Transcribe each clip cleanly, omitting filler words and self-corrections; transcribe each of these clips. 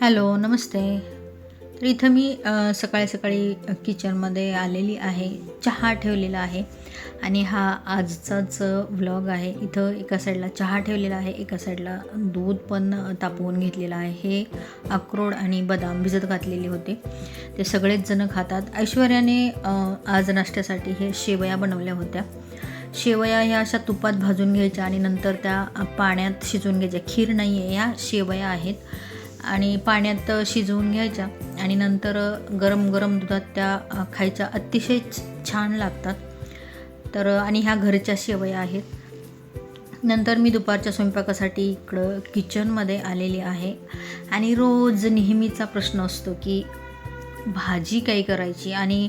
Hello, नमस्ते. तर इथं मी सकाळी-सकाळी किचनमध्ये आलेली आहे. चहा ठेवलेला आहे आणि हा आजचाच व्लॉग आहे. इथं एका साईडला चहा ठेवलेला आहे, एका साईडला दूध पण तापवून घेतलेलं आहे. हे अक्रोड आणि बदाम भिजत घातलेले होते. ते सगळेच जण खातात. ऐश्वर्याने आज नाश्त्यासाठी हे शेवया बनवल्या होत्या. शेवया ह्या अशा तुपात भाजून घ्यायच्या आणि नंतर त्या पाण्यात शिजवून घ्यायच्या. खीर नाही आहे, ह्या शेवया आहेत. आणि पाण्यात शिजवून घ्यायच्या आणि नंतर गरम गरम दुधात त्या खायच्या. अतिशय छान लागतात. तर आणि ह्या घरच्या शेवया आहेत. नंतर मी दुपारच्या स्वयंपाकासाठी इकडं किचनमध्ये आलेली आहे आणि रोज नेहमीचा प्रश्न असतो की भाजी काय करायची. आणि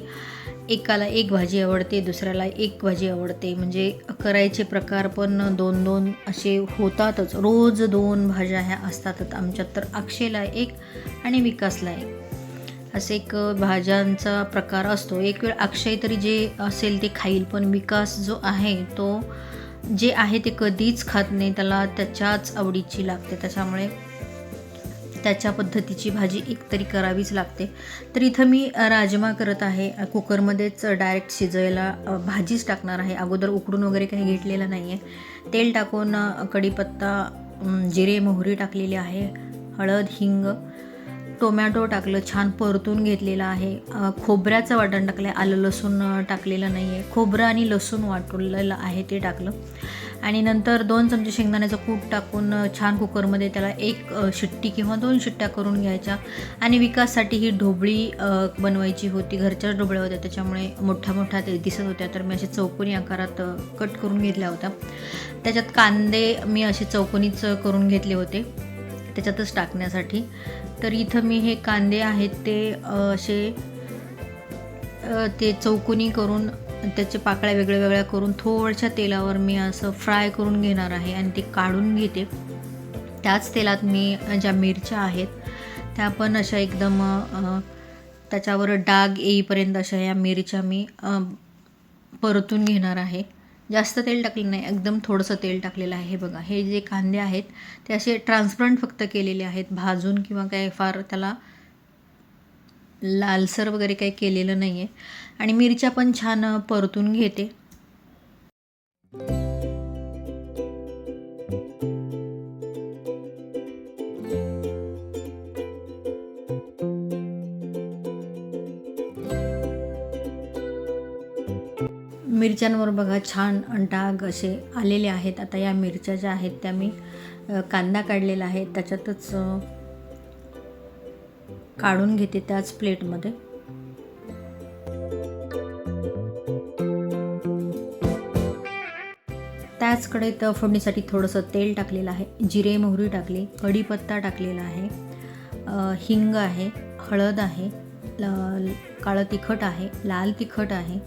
एकाला एक भाजी आवडते, दुसऱ्याला एक भाजी आवडते. म्हणजे करायचे प्रकार पण 2-2 असे होतातच. रोज 2 भाज्या ह्या असतातच आमच्यात. तर अक्षयला एक आणि विकासला एक असे एक भाज्यांचा प्रकार असतो. एक वेळ अक्षय तरी जे असेल ते खाईल, पण विकास जो आहे तो जे आहे ते कधीच खात नाही. त्याला त्याच्याच आवडीची लागते. त्याच्यामुळे त्याच्या पद्धतीची भाजी एकतरी करावीच लागते. तर इथं मी राजमा करत आहे. कुकरमध्येच डायरेक्ट शिजायला भाजीच टाकणार आहे. अगोदर उकडून वगैरे काही घेतलेलं नाही आहे. तेल टाकून कढीपत्ता, जिरे, मोहरी टाकलेली आहे, हळद, हिंग, टोमॅटो टाकलं, छान परतून घेतलेलं आहे. खोबऱ्याचं वाटण टाकलं आहे, आलं लसूण टाकलेलं नाही आहे. खोबरं आणि लसूण वाटलेलं आहे ते टाकलं आणि नंतर 2 चमचे शेंगदाण्याचं कूट टाकून छान कुकरमध्ये त्याला 1 शिट्टी किंवा 2 शिट्ट्या करून घ्यायच्या. आणि विकाससाठी ही ढोबळी बनवायची होती. घरच्याच ढोबळ्या होत्या, त्याच्यामुळे मोठ्या ते दिसत होत्या. तर मी असे चौकोनी आकारात कट करून घेतल्या होत्या. त्याच्यात कांदे मी असे चौकोनीच करून घेतले होते त्याच्यातच टाकण्यासाठी. तर इथं मी हे कांदे आहेत ते असे ते चौकोनी करून त्याचे पाकळ्या वेगळ्या करून थोड्याशा तेलावर मी असं फ्राय करून घेणार आहे आणि ते काढून घेते. त्याच तेलात मी ज्या मिरच्या आहेत त्या पण अशा एकदम त्याच्यावर डाग येईपर्यंत अशा या मिरच्या मी परतून घेणार आहे. जास्त तेल टाकलं नाही, एकदम थोडंसं तेल टाकलेलं आहे. हे बघा, हे जे कांदे आहेत ते असे ट्रान्सपरंट फक्त केलेले आहेत, भाजून किंवा काय फार त्याला लालसर वगैरे काही केलेलं नाही आहे. आणि मिरच्या पण छान परतून घेते. मिरच्यांवर बघा छान डाग असे आलेले आहेत. आता या मिरच्या ज्या आहेत त्या मी कांदा काढलेला आहे त्याच्यातच काढून घेते त्याच प्लेटमध्ये. त्याच कढईत फोडणीसाठी थोडंसं तेल टाकलेलं आहे, जिरे मोहरी टाकली, कढीपत्ता टाकलेला आहे, हिंग आहे, हळद आहे, काळं तिखट आहे, लाल तिखट आहे.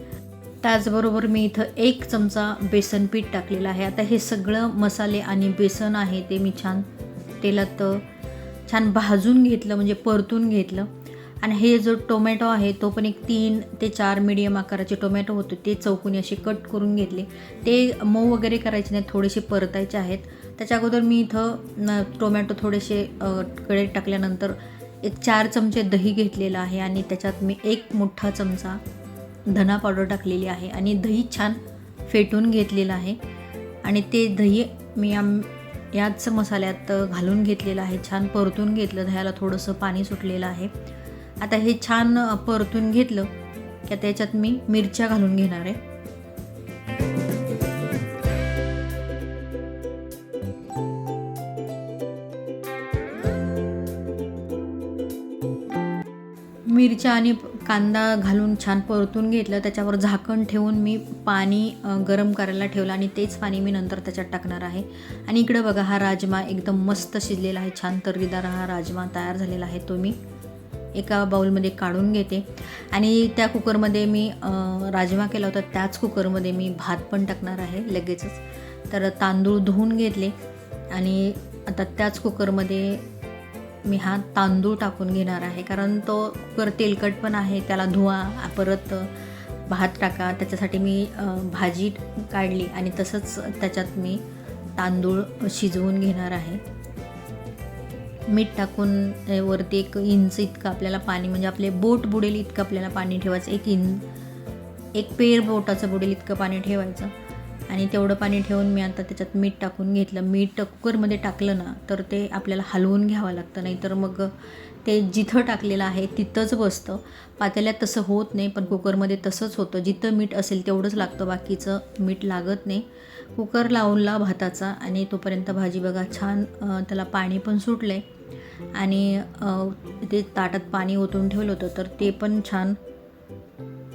त्याचबरोबर मी इथं 1 चमचा बेसन पीठ टाकलेलं आहे. आता हे सगळं मसाले आणि बेसन आहे ते मी छान तेलात छान भाजून घेतलं, म्हणजे परतून घेतलं. आणि हे जो टोमॅटो आहे तो पण एक 3 ते 4 मीडियम आकाराचे टोमॅटो होते, ते चौकोनी असे कट करून घेतले. ते मऊ वगैरे करायचे नाही, थोडेसे परतायचे आहेत. त्याच्या अगोदर मी इथं टोमॅटो थोडेसे कढईत टाकल्यानंतर एक 4 चमचे दही घेतलेलं आहे आणि त्याच्यात मी 1 मोठा चमचा धना पावडर टाकलेली आहे आणि दही छान फेटून घेतलेलं आहे. आणि ते दही मी याच मसाल्यात घालून घेतलेलं आहे, छान परतून घेतलं. दह्याला थोडंसं पाणी सुटलेलं आहे. आता हे छान परतून घेतलं की त्याच्यात मी मिरच्या घालून घेणार आहे. मिरच्या आणि कांदा घालून छान परतून घेतलं. त्याच्यावर झाकण ठेवून मी पाणी गरम करायला ठेवलं आणि तेच पाणी मी नंतर त्याच्यात टाकणार आहे. आणि इकडं बघा, हा राजमा एकदम मस्त शिजलेला आहे. छान तर्रीदार हा राजमा तयार झालेला आहे. तो मी एका बाउलमध्ये काढून घेते. आणि त्या कुकरमध्ये मी राजमा केला होता त्याच कुकरमध्ये मी भात पण टाकणार आहे लगेचच. तर तांदूळ धुवून घेतले आणि आता त्याच कुकरमध्ये मी हा तांदूळ टाकून घेणार आहे, कारण तो कुकर तेलकट पण आहे, त्याला धुवा, परत भात टाका. त्याच्यासाठी मी भाजी काढली आणि तसंच त्याच्यात मी तांदूळ शिजवून घेणार आहे. मीठ टाकून वरती 1 इंच इतकं आपल्याला पाणी, म्हणजे आपले बोट बुडेल इतकं आपल्याला पाणी ठेवायचं. 1 पेर बोटाचं बुडेल इतकं पाणी ठेवायचं. आणि तेवढं पाणी ठेवून मी आता त्याच्यात मीठ टाकून घेतलं. मीठ कुकरमध्ये टाकलं ना तर ते आपल्याला हलवून घ्यावं लागतं, नाहीतर मग ते जिथं टाकलेलं आहे तिथंच बसतं. पातेल्यात तसं होत नाही, पण कुकरमध्ये तसंच होतं. जिथं मीठ असेल तेवढंच लागतं, बाकीचं मीठ लागत नाही. कुकर लावला भाताचा आणि तोपर्यंत भाजी बघा छान त्याला पाणी पण सुटलं आहे आणि ते ताटात पाणी ओतून ठेवलं होतं तर ते पण छान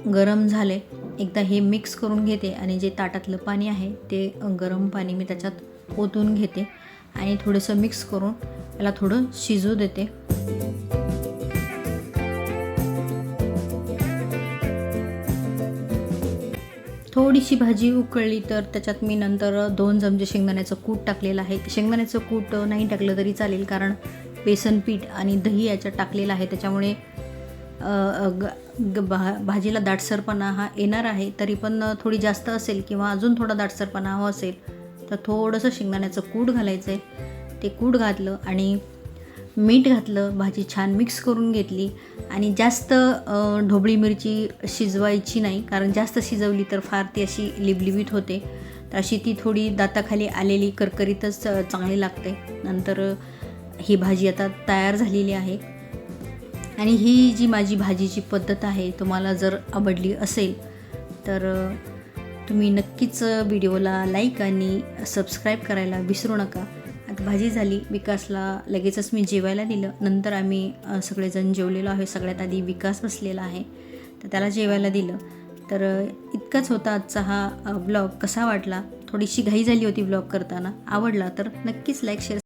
गरम झाले. एकदा हे मिक्स करून घेते आणि जे ताटातलं पाणी आहे ते गरम पाणी मी त्याच्यात ओतून घेते आणि थोडंसं मिक्स करून त्याला थोडं शिजू देते. थोडीशी भाजी उकळली तर त्याच्यात मी नंतर 2 चमचे शेंगदाण्याचं कूट टाकलेलं आहे. शेंगदाण्याचं कूट नाही टाकलं तरी चालेल, कारण बेसन पीठ आणि दही याच्यात टाकलेलं आहे, त्याच्यामुळे भाजीला दाटसरपणा हा येणार आहे. तरी पण थोडी जास्त असेल किंवा अजून थोडा दाटसरपणा हवा असेल तर थोडंसं शेंगदाण्याचं कूट घालायचं आहे. ते कूट घातलं आणि मीठ घातलं, भाजी छान मिक्स करून घेतली आणि जास्त ढोबळी मिरची शिजवायची नाही, कारण जास्त शिजवली तर फार ती अशी लिबलिबीत होते. तर अशी ती थोडी दाताखाली आलेली करकरीतच चांगली लागते. नंतर ही भाजी आता तयार झालेली आहे आणि ही जी माझी भाजीची पद्धत आहे तुम्हाला जर आवडली असेल तर तुम्ही नक्कीच व्हिडिओला लाईक आणि सबस्क्राईब करायला विसरू नका. आता भाजी झाली, विकासला लगेचच मी जेवायला दिलं. नंतर आम्ही सगळेजण जेवलेलो आहे. सगळ्यात आधी विकास बसलेला आहे तर त्याला जेवायला दिलं. तर इतकाच होता आजचा हा ब्लॉग. कसा वाटला? थोडीशी घाई झाली होती ब्लॉग करताना. आवडला तर नक्कीच लाईक शेअर